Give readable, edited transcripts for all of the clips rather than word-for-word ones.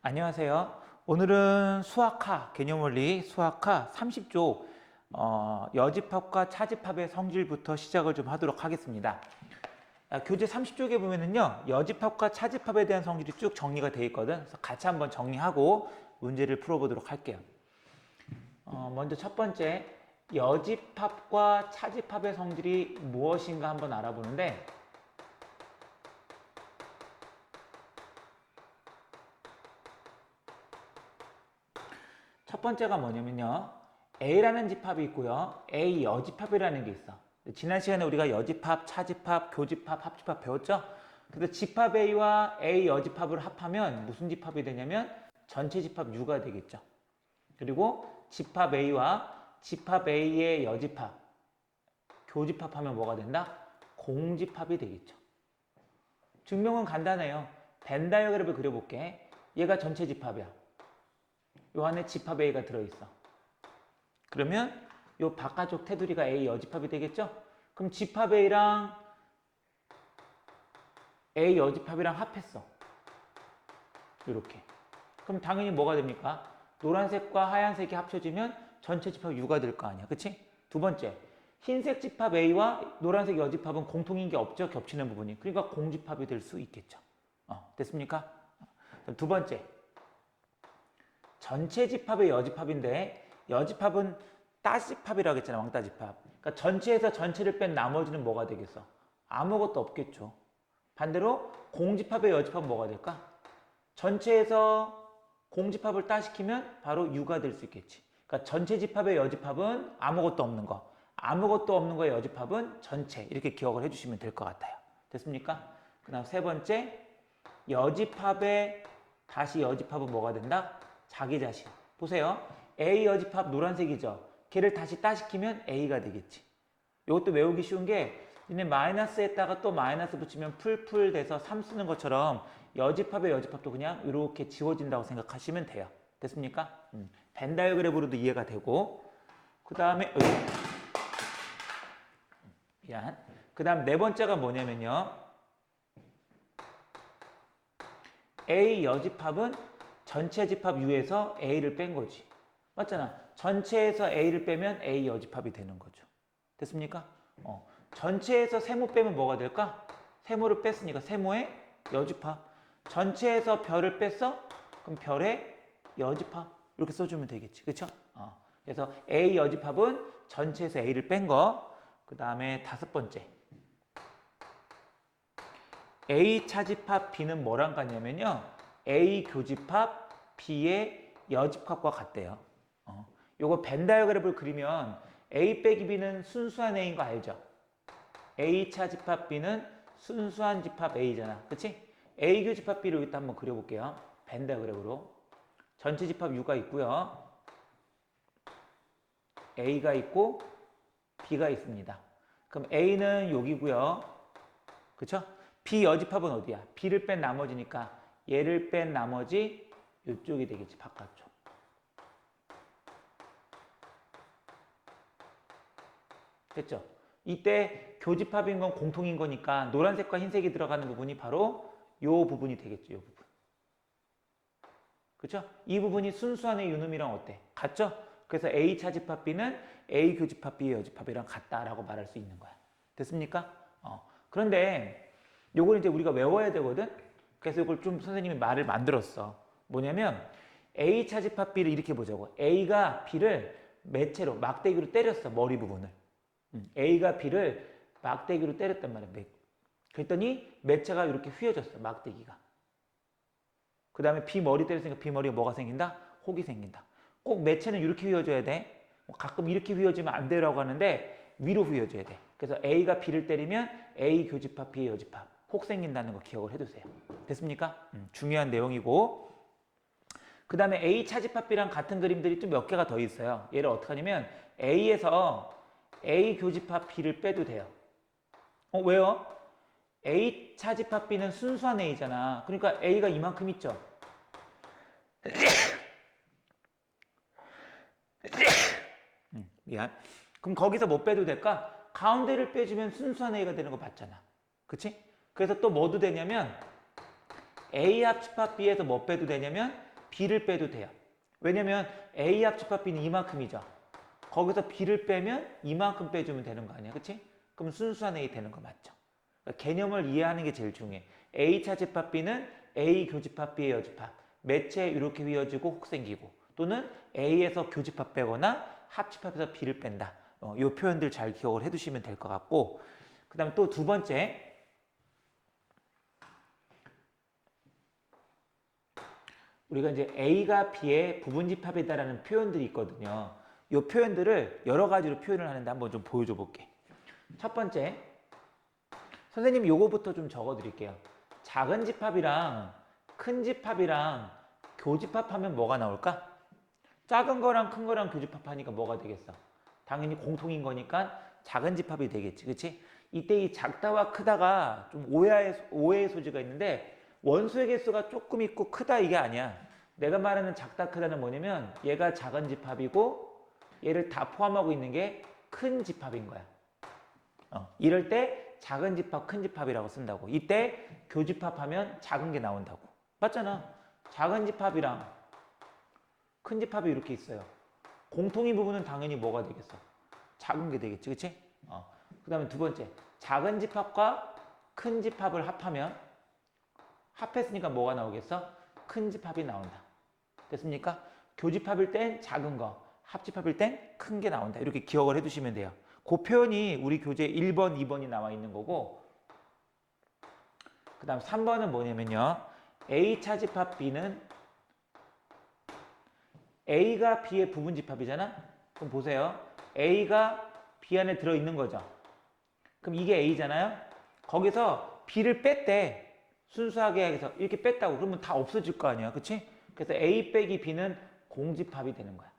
안녕하세요. 오늘은 수학하, 개념원리 수학하 30조 여집합과 차집합의 성질부터 시작을 좀 하도록 하겠습니다. 교재 30쪽에 보면은요, 여집합과 차집합에 대한 성질이 쭉 정리가 되어 있거든. 그래서 같이 한번 정리하고 문제를 풀어보도록 할게요. 먼저 첫 번째, 여집합과 차집합의 성질이 무엇인가 한번 알아보는데, 첫 번째가 뭐냐면요, A라는 집합이 있고요, A 여집합이라는 게 있어. 지난 시간에 우리가 여집합, 차집합, 교집합, 합집합 배웠죠? 그래서 집합 A와 A 여집합을 합하면 무슨 집합이 되냐면 전체 집합 U가 되겠죠. 그리고 집합 A와 집합 A의 여집합, 교집합하면 뭐가 된다? 공집합이 되겠죠. 증명은 간단해요. 벤 다이어그램을 그려볼게. 얘가 전체 집합이야. 요 안에 집합 A가 들어있어. 그러면 요 바깥쪽 테두리가 A 여집합이 되겠죠? 그럼 집합 A랑 A 여집합이랑 합했어. 이렇게. 그럼 당연히 뭐가 됩니까? 노란색과 하얀색이 합쳐지면 전체 집합 U가 될 거 아니야. 그치? 두 번째, 흰색 집합 A와 노란색 여집합은 공통인 게 없죠? 겹치는 부분이. 그러니까 공집합이 될 수 있겠죠. 됐습니까? 두 번째, 전체 집합의 여집합인데 여집합은 따집합이라고 했잖아. 왕따집합. 그러니까 전체에서 전체를 뺀 나머지는 뭐가 되겠어? 아무것도 없겠죠. 반대로 공집합의 여집합은 뭐가 될까? 전체에서 공집합을 따시키면 바로 U가 될 수 있겠지. 그러니까 전체 집합의 여집합은 아무것도 없는 거, 아무것도 없는 거의 여집합은 전체, 이렇게 기억을 해주시면 될 것 같아요. 됐습니까? 그 다음 세 번째, 여집합의 다시 여집합은 뭐가 된다? 자기 자신. 보세요. A 여집합 노란색이죠. 걔를 다시 따시키면 A가 되겠지. 이것도 외우기 쉬운 게 얘네 마이너스에다가 또 마이너스 붙이면 풀풀 돼서 3 쓰는 것처럼 여집합의 여집합도 그냥 이렇게 지워진다고 생각하시면 돼요. 됐습니까? 벤 다이어그램으로도 이해가 되고, 그 다음에 미안. 그 다음 네 번째가 뭐냐면요, A 여집합은 전체 집합 U에서 A를 뺀 거지. 맞잖아. 전체에서 A를 빼면 A 여집합이 되는 거죠. 됐습니까? 전체에서 세모 빼면 뭐가 될까? 세모를 뺐으니까 세모의 여집합. 전체에서 별을 뺐어? 그럼 별의 여집합. 이렇게 써주면 되겠지. 그쵸? 그래서 A 여집합은 전체에서 A를 뺀 거. 그 다음에 다섯 번째. A 차집합 B는 뭐랑 같냐면요, A 교집합 B의 여집합과 같대요. 요거 벤 다이어그램을 그리면 A 빼기 B는 순수한 A인 거 알죠? A 차집합 B는 순수한 집합 A잖아. 그치? A 교집합 B를 여기다 한번 그려볼게요. 벤 다이어그램으로. 전체 집합 U가 있고요, A가 있고 B가 있습니다. 그럼 A는 여기고요. 그쵸? B 여집합은 어디야? B를 뺀 나머지니까 얘를 뺀 나머지 이쪽이 되겠지. 바깥쪽. 됐죠? 이때 교집합인 건 공통인 거니까 노란색과 흰색이 들어가는 부분이 바로 이 부분이 되겠죠. 이 부분. 그쵸? 이 부분이 순수한 A 유놈이랑 어때? 같죠? 그래서 A 차집합 B는 A 교집합 B의 여집합이랑 같다라고 말할 수 있는 거야. 됐습니까? 그런데 요걸 이제 우리가 외워야 되거든? 그래서 이걸 좀 선생님이 말을 만들었어. 뭐냐면 A 차집합 B를 이렇게 보자고. A가 B를 매체로 막대기로 때렸어. 머리 부분을. A가 B를 막대기로 때렸단 말이야. 그랬더니 매체가 이렇게 휘어졌어. 막대기가. 그 다음에 B 머리 때렸으니까 B 머리에 뭐가 생긴다? 혹이 생긴다. 꼭 매체는 이렇게 휘어져야 돼. 가끔 이렇게 휘어지면 안 되라고 하는데 위로 휘어져야 돼. 그래서 A가 B를 때리면 A 교집합 B의 여집합. 혹 생긴다는 거 기억을 해두세요. 됐습니까? 중요한 내용이고, 그 다음에 A 차집합 B랑 같은 그림들이 좀 몇 개가 더 있어요. 얘를 어떻게 하냐면 A에서 A 교집합 B를 빼도 돼요. 왜요? A 차집합 B는 순수한 A잖아. 그러니까 A가 이만큼 있죠. 미안. 그럼 거기서 뭐 빼도 될까? 가운데를 빼주면 순수한 A가 되는 거 맞잖아. 그치? 그래서 또 뭐도 되냐면 A 합집합 B에서 뭐 빼도 되냐면 B를 빼도 돼요. 왜냐면 A 합집합 B는 이만큼이죠. 거기서 B를 빼면 이만큼 빼주면 되는 거 아니야, 그치? 그럼 순수한 A 되는 거 맞죠? 그러니까 개념을 이해하는 게 제일 중요해. A 차집합 B는 A 교집합 B의 여집합. 매체 이렇게 휘어지고 혹 생기고, 또는 A에서 교집합 빼거나 합집합에서 B를 뺀다. 이 표현들 잘 기억을 해두시면 될 것 같고, 그 다음에 또 두 번째, 우리가 이제 A가 B의 부분집합이다라는 표현들이 있거든요. 이 표현들을 여러 가지로 표현을 하는데 한번 좀 보여줘 볼게. 첫 번째, 선생님 요거부터 좀 적어 드릴게요. 작은 집합이랑 큰 집합이랑 교집합하면 뭐가 나올까? 작은 거랑 큰 거랑 교집합하니까 뭐가 되겠어? 당연히 공통인 거니까 작은 집합이 되겠지, 그치? 이때 이 작다와 크다가 좀 오해의 소지가 있는데, 원수의 개수가 조금 있고 크다 이게 아니야. 내가 말하는 작다 크다는 뭐냐면 얘가 작은 집합이고 얘를 다 포함하고 있는 게 큰 집합인 거야. 이럴 때 작은 집합, 큰 집합이라고 쓴다고. 이때 교집합하면 작은 게 나온다고. 맞잖아. 작은 집합이랑 큰 집합이 이렇게 있어요. 공통인 부분은 당연히 뭐가 되겠어? 작은 게 되겠지, 그치? 그 다음에 두 번째, 작은 집합과 큰 집합을 합했으니까 뭐가 나오겠어? 큰 집합이 나온다. 됐습니까? 교집합일 땐 작은 거, 합집합일 땐 큰 게 나온다. 이렇게 기억을 해두시면 돼요. 그 표현이 우리 교재 1번, 2번이 나와 있는 거고, 그 다음 3번은 뭐냐면요. A 차집합 B는 A가 B의 부분집합이잖아? 그럼 보세요. A가 B 안에 들어있는 거죠. 그럼 이게 A잖아요? 거기서 B를 뺐대. 순수하게 해서 이렇게 뺐다고. 그러면 다 없어질 거 아니야. 그치? 그래서 A 빼기 B는 공집합이 되는 거야.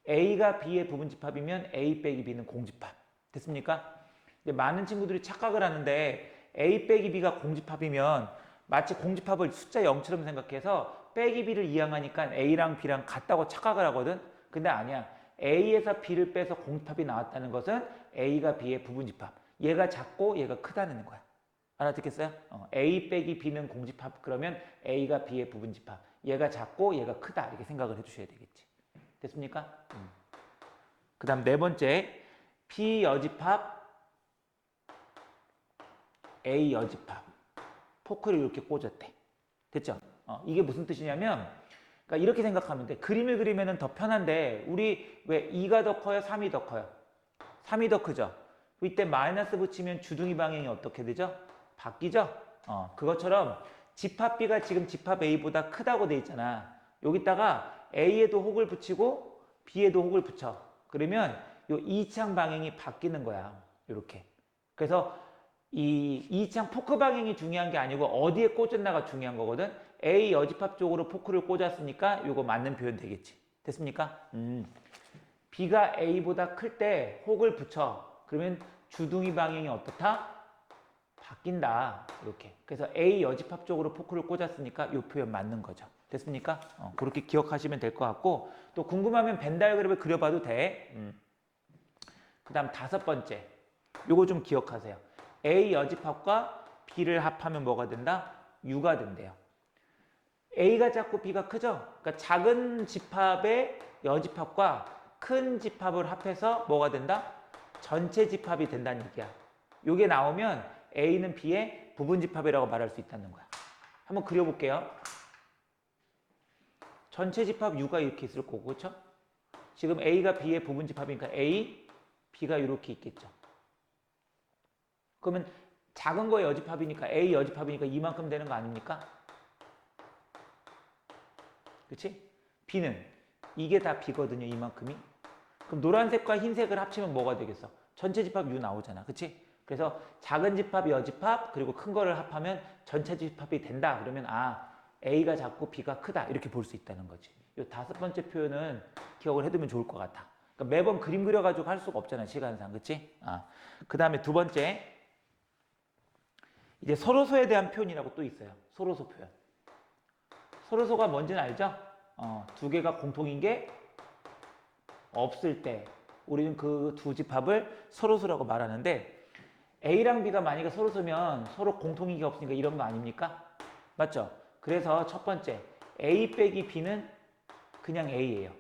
A가 B의 부분집합이면 A 빼기 B는 공집합. 됐습니까? 근데 많은 친구들이 착각을 하는데 A 빼기 B가 공집합이면 마치 공집합을 숫자 0처럼 생각해서 빼기 B를 이항하니까 A랑 B랑 같다고 착각을 하거든. 근데 아니야. A에서 B를 빼서 공집합이 나왔다는 것은 A가 B의 부분집합. 얘가 작고 얘가 크다는 거야. 알아듣겠어요? A 빼기 B는 공집합. 그러면 A가 B의 부분집합. 얘가 작고 얘가 크다. 이렇게 생각을 해주셔야 되겠지. 됐습니까? 그 다음 네 번째, B 여집합, A 여집합. 포크를 이렇게 꽂았대. 됐죠? 이게 무슨 뜻이냐면, 그러니까 이렇게 생각하면 돼. 그림을 그리면 더 편한데, 우리 왜 2가 더 커요? 3이 더 커요? 3이 더 크죠? 이때 마이너스 붙이면 주둥이 방향이 어떻게 되죠? 바뀌죠? 그것처럼 집합 B가 지금 집합 A보다 크다고 돼 있잖아. 여기다가 A에도 혹을 붙이고 B에도 혹을 붙여. 그러면 이 이창 방향이 바뀌는 거야. 이렇게. 그래서 이 이창 포크 방향이 중요한 게 아니고 어디에 꽂았나가 중요한 거거든. A 여집합 쪽으로 포크를 꽂았으니까 이거 맞는 표현 되겠지. 됐습니까? B가 A보다 클 때 혹을 붙여. 그러면 주둥이 방향이 어떻다? 바뀐다. 이렇게. 그래서 A 여집합 쪽으로 포크를 꽂았으니까 이 표현 맞는 거죠. 됐습니까? 그렇게 기억하시면 될 것 같고, 또 궁금하면 벤 다이어그램을 그려봐도 돼. 그 다음 다섯 번째, 요거 좀 기억하세요. A 여집합과 B를 합하면 뭐가 된다? U가 된대요. A가 작고 B가 크죠? 그러니까 작은 집합의 여집합과 큰 집합을 합해서 뭐가 된다? 전체 집합이 된다는 얘기야. 요게 나오면 A는 B의 부분집합이라고 말할 수 있다는 거야. 한번 그려볼게요. 전체 집합 U가 이렇게 있을 거고, 그렇죠? 지금 A가 B의 부분집합이니까 A, B가 이렇게 있겠죠. 그러면 작은 거의 여집합이니까 A 여집합이니까 이만큼 되는 거 아닙니까? 그렇지? B는 이게 다 B거든요, 이만큼이. 그럼 노란색과 흰색을 합치면 뭐가 되겠어? 전체 집합 U 나오잖아, 그렇지? 그래서 작은 집합 여집합 그리고 큰 거를 합하면 전체 집합이 된다. 그러면 A가 작고 B가 크다 이렇게 볼 수 있다는 거지. 이 다섯 번째 표현은 기억을 해두면 좋을 것 같아. 그러니까 매번 그림 그려가지고 할 수가 없잖아, 시간상, 그렇지? 그 다음에 두 번째, 이제 서로소에 대한 표현이라고 또 있어요. 서로소 표현. 서로소가 뭔지는 알죠? 두 개가 공통인 게 없을 때 우리는 그 두 집합을 서로소라고 말하는데, A랑 B가 만약에 서로소면 서로 공통인 게 없으니까 이런 거 아닙니까? 맞죠? 그래서 첫 번째, A 빼기 B는 그냥 A예요.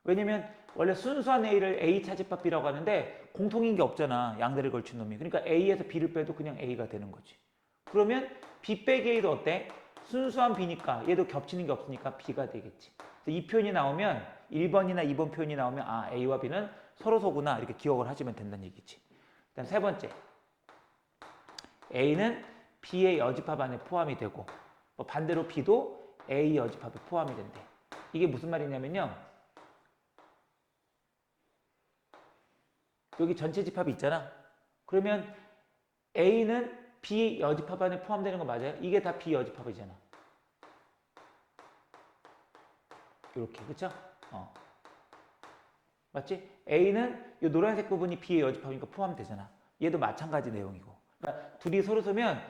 왜냐면 원래 순수한 A를 A 차집합 B라고 하는데 공통인 게 없잖아. 양대를 걸친 놈이. 그러니까 A에서 B를 빼도 그냥 A가 되는 거지. 그러면 B 빼기 A도 어때? 순수한 B니까 얘도 겹치는 게 없으니까 B가 되겠지. 이 표현이 나오면 1번이나 2번 표현이 나오면 아 A와 B는 서로소구나 이렇게 기억을 하시면 된다는 얘기지. 그다음 세 번째. A는 B의 여집합 안에 포함이 되고 반대로 B도 A 여집합에 포함이 된대. 이게 무슨 말이냐면요. 여기 전체 집합이 있잖아. 그러면 A는 B 여집합 안에 포함되는 거 맞아요? 이게 다 B 여집합이잖아. 이렇게 그쵸? 맞지? A는 이 노란색 부분이 B의 여집합이니까 포함되잖아. 얘도 마찬가지 내용이고. 그러니까 둘이 서로 서면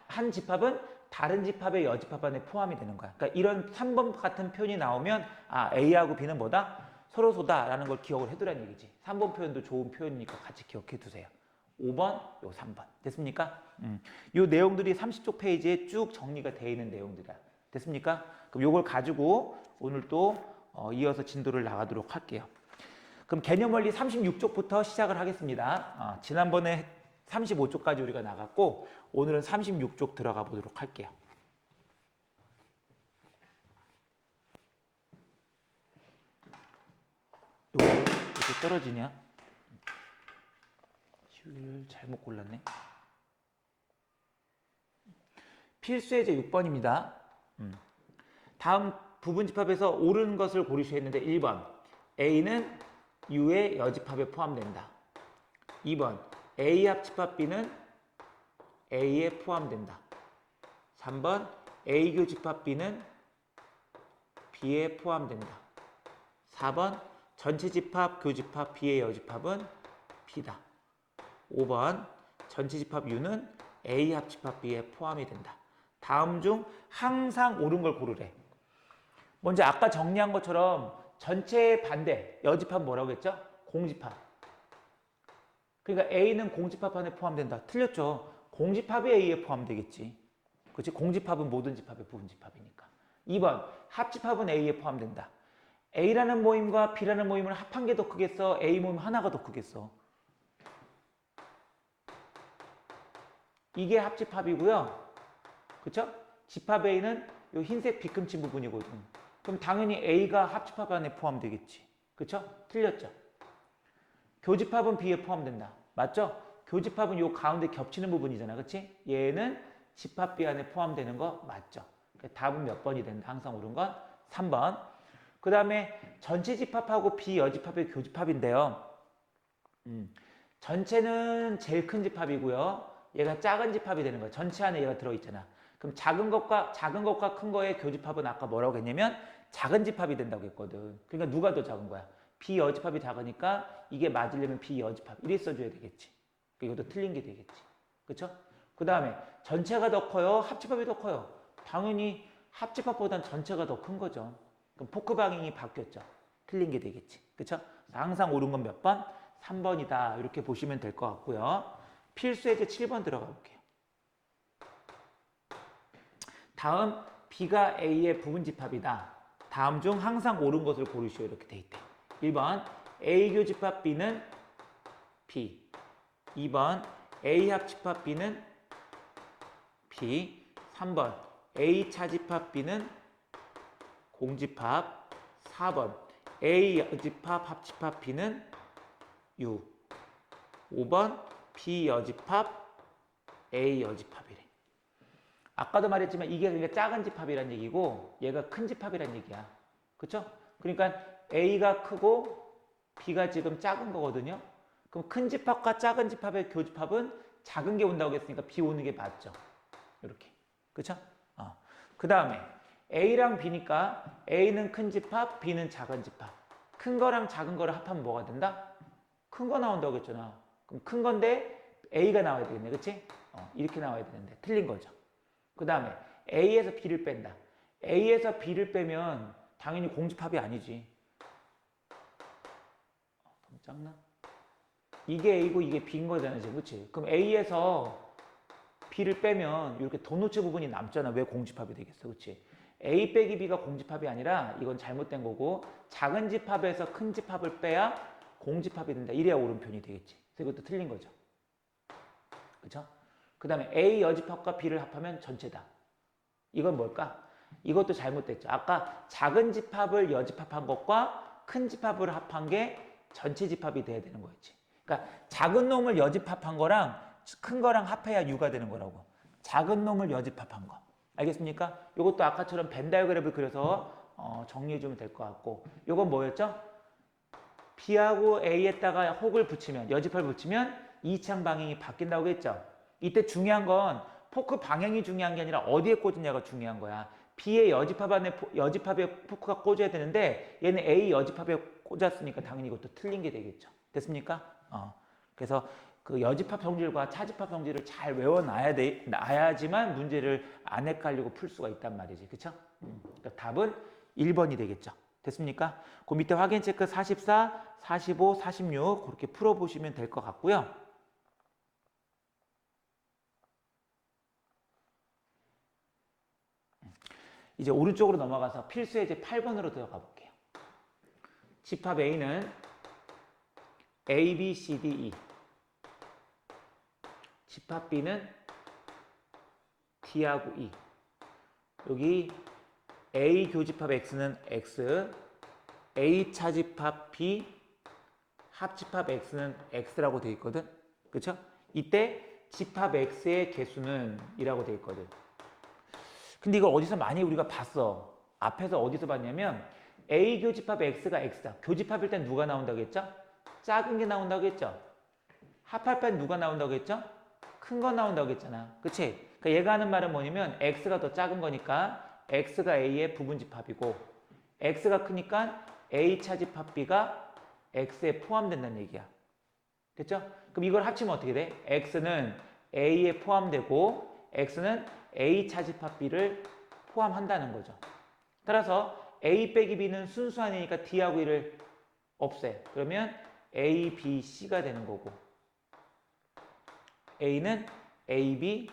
한 집합은 다른 집합의 여집합 안에 포함이 되는 거야. 그러니까 이런 3번 같은 표현이 나오면 아 A하고 B는 뭐다? 서로소다라는 걸 기억을 해두라는 얘기지. 3번 표현도 좋은 표현이니까 같이 기억해 두세요. 5번, 요 3번. 됐습니까? 요 내용들이 30쪽 페이지에 쭉 정리가 되어 있는 내용들이야. 됐습니까? 그럼 요걸 가지고 오늘 또 이어서 진도를 나가도록 할게요. 그럼 개념 원리 36쪽부터 시작을 하겠습니다. 지난번에 35쪽까지 우리가 나갔고 오늘은 36쪽 들어가 보도록 할게요. 이거 이렇게 떨어지냐? 휴일을 잘못 골랐네. 필수예제 6번입니다. 다음 부분집합에서 옳은 것을 고르셔야 했는데 1번 A는 U의 여집합에 포함된다. 2번 A 합집합 B는 A에 포함된다. 3번 A 교집합 B는 B에 포함된다. 4번 전체 집합 교집합 B의 여집합은 B다. 5번 전체 집합 U는 A 합집합 B에 포함이 된다. 다음 중 항상 옳은 걸 고르래. 먼저 아까 정리한 것처럼 전체의 반대, 여집합 뭐라고 했죠? 공집합. 그러니까 A는 공집합 안에 포함된다. 틀렸죠. 공집합이 A에 포함되겠지. 그렇지? 공집합은 모든 집합의 부분집합이니까. 2번 합집합은 A에 포함된다. A라는 모임과 B라는 모임을 합한 게 더 크겠어? A 모임 하나가 더 크겠어? 이게 합집합이고요. 그쵸? 집합 A는 이 흰색 빗금친 부분이거든. 그럼 당연히 A가 합집합 안에 포함되겠지. 그쵸? 틀렸죠? 교집합은 B에 포함된다. 맞죠? 교집합은 이 가운데 겹치는 부분이잖아. 그치? 얘는 집합 B 안에 포함되는 거 맞죠? 답은 몇 번이 된다. 항상 옳은 건 3번. 그 다음에 전체 집합하고 비여집합의 교집합인데요. 전체는 제일 큰 집합이고요. 얘가 작은 집합이 되는 거야. 전체 안에 얘가 들어있잖아. 그럼 작은 것과 큰 거의 교집합은 아까 뭐라고 했냐면 작은 집합이 된다고 했거든. 그러니까 누가 더 작은 거야? 비여집합이 작으니까 이게 맞으려면 비여집합. 이래 써줘야 되겠지. 이것도 틀린 게 되겠지. 그쵸? 그 다음에 전체가 더 커요? 합집합이 더 커요? 당연히 합집합보단 전체가 더 큰 거죠. 그럼 포크 방향이 바뀌었죠. 틀린 게 되겠지. 그쵸? 항상 옳은 건 몇 번? 3번이다. 이렇게 보시면 될 것 같고요. 필수예제 7번 들어가 볼게요. 다음 B가 A의 부분집합이다. 다음 중 항상 옳은 것을 고르시오. 이렇게 돼 있대. 1번 A 교집합 B는 B. 2번 A 합집합 B는 B. 3번 A 차집합 B는 공집합. 4번 A 여집합 합집합 B는 U. 5번 B 여집합 A 여집합이래. 아까도 말했지만 이게 그러니까 작은 집합이란 얘기고 얘가 큰 집합이란 얘기야. 그쵸? 그러니까 A가 크고 B가 지금 작은 거거든요. 그럼 큰 집합과 작은 집합의 교집합은 작은 게 온다고 했으니까 B 오는 게 맞죠. 이렇게. 그쵸? 그 다음에 A랑 B니까 A는 큰 집합, B는 작은 집합. 큰 거랑 작은 거를 합하면 뭐가 된다? 큰 거 나온다고 했잖아. 그럼 큰 건데 A가 나와야 되겠네. 그치? 이렇게 나와야 되는데 틀린 거죠. 그 다음에 A에서 B를 뺀다. A에서 B를 빼면 당연히 공집합이 아니지. 너무 작나? 이게 A고 이게 B인 거잖아 지금. 그치? 그럼 A에서 B를 빼면 이렇게 도너츠 부분이 남잖아. 왜 공집합이 되겠어? 그치? A 빼기 B가 공집합이 아니라 이건 잘못된 거고 작은 집합에서 큰 집합을 빼야 공집합이 된다. 이래야 옳은 표현이 되겠지. 그래서 이것도 틀린 거죠. 그렇죠? 그 다음에 A 여집합과 B를 합하면 전체다. 이건 뭘까? 이것도 잘못됐죠. 아까 작은 집합을 여집합한 것과 큰 집합을 합한 게 전체 집합이 돼야 되는 거였지. 그러니까 작은 놈을 여집합한 거랑 큰 거랑 합해야 U가 되는 거라고. 작은 놈을 여집합한 거. 알겠습니까? 이것도 아까처럼 벤 다이어그램을 그려서 정리해주면 될 것 같고, 이건 뭐였죠? B하고 A에다가 혹을 붙이면, 여집합을 붙이면 이창 방향이 바뀐다고 했죠. 이때 중요한 건 포크 방향이 중요한 게 아니라 어디에 꽂느냐가 중요한 거야. B의 여집합 안에 여집합에 포크가 꽂아야 되는데 얘는 A 여집합에 꽂았으니까 당연히 이것도 틀린 게 되겠죠. 됐습니까? 그래서 그 여집합 성질과 차집합 성질을 잘 외워놔야지만 문제를 안 헷갈리고 풀 수가 있단 말이지. 그쵸? 그러니까 답은 1번이 되겠죠. 됐습니까? 그 밑에 확인 체크 44, 45, 46 그렇게 풀어보시면 될 것 같고요. 이제 오른쪽으로 넘어가서 필수 예제 8번으로 들어가 볼게요. 집합 A는 A, B, C, D, E. 집합 B는 D하고 E. 여기 A 교집합 X는 X, A 차집합 B, 합집합 X는 X라고 되어 있거든. 그쵸? 이때 집합 X의 개수는 이라고 되어 있거든. 근데 이걸 어디서 많이 우리가 봤어. 앞에서 어디서 봤냐면 A 교집합 X가 X다. 교집합일 땐 누가 나온다고 했죠? 작은 게 나온다고 했죠? 합할 땐 누가 나온다고 했죠? 큰 거 나온다고 했잖아. 그치? 그러니까 얘가 하는 말은 뭐냐면 X가 더 작은 거니까 X가 A의 부분집합이고 X가 크니까 A 차집합 B가 X에 포함된다는 얘기야. 됐죠? 그럼 이걸 합치면 어떻게 돼? X는 A에 포함되고 X는 A 차집합 B를 포함한다는 거죠. 따라서 A 빼기 B는 순수한이니까 D하고 E를 없애. 그러면 A, B, C가 되는 거고 A는 A, B,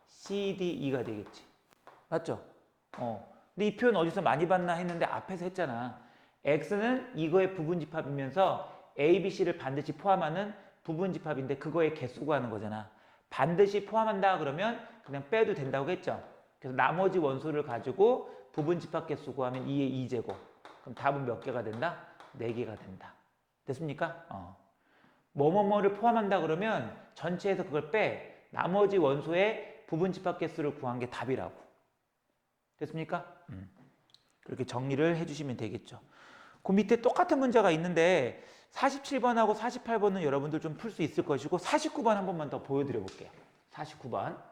C, D, E가 되겠지. 맞죠? 근데 이 표현 어디서 많이 봤나 했는데 앞에서 했잖아. X는 이거의 부분집합이면서 A, B, C를 반드시 포함하는 부분집합인데 그거의 개수 구하는 거잖아. 반드시 포함한다 그러면 그냥 빼도 된다고 했죠. 그래서 나머지 원소를 가지고 부분집합 개수 구하면 2의 2제곱. 그럼 답은 몇 개가 된다? 4개가 된다. 됐습니까? 뭐뭐뭐를 포함한다 그러면 전체에서 그걸 빼. 나머지 원소의 부분집합 개수를 구한 게 답이라고. 됐습니까? 그렇게 정리를 해주시면 되겠죠. 그 밑에 똑같은 문제가 있는데 47번하고 48번은 여러분들 좀 풀 수 있을 것이고 49번 한 번만 더 보여드려 볼게요. 49번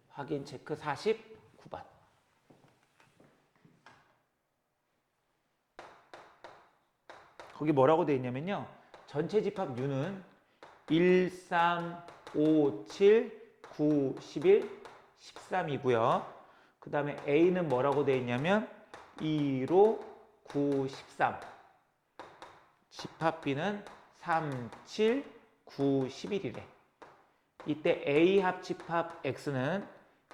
확인 체크 49번 거기 뭐라고 되어 있냐면요. 전체 집합 U는 1, 3, 5, 7, 9, 11, 13이고요. 그 다음에 A는 뭐라고 되어 있냐면 2로 9, 13. 집합 B는 3, 7, 9, 11이래. 이때 A 합집합 X는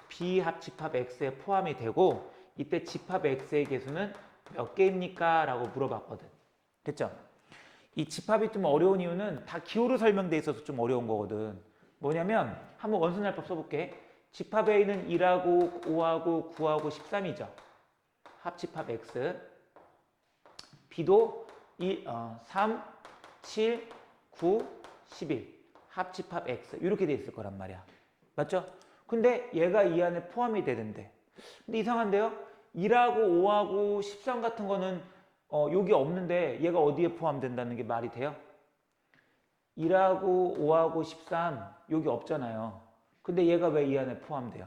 B 합집합 X에 포함이 되고 이때 집합 X의 개수는 몇 개입니까? 라고 물어봤거든. 됐죠? 이 집합이 좀 어려운 이유는 다 기호로 설명돼 있어서 좀 어려운 거거든. 뭐냐면 한번 원순날법 써볼게. 집합 A는 1하고 5하고 9하고 13이죠. 합집합 X. B도 3, 7, 9, 11. 합집합 X. 이렇게 돼 있을 거란 말이야. 맞죠? 근데 얘가 이 안에 포함이 되는데. 근데 이상한데요? 1하고 5하고 13 같은 거는 여기 없는데 얘가 어디에 포함된다는 게 말이 돼요? 1하고 5하고 13 여기 없잖아요. 근데 얘가 왜 이 안에 포함돼요?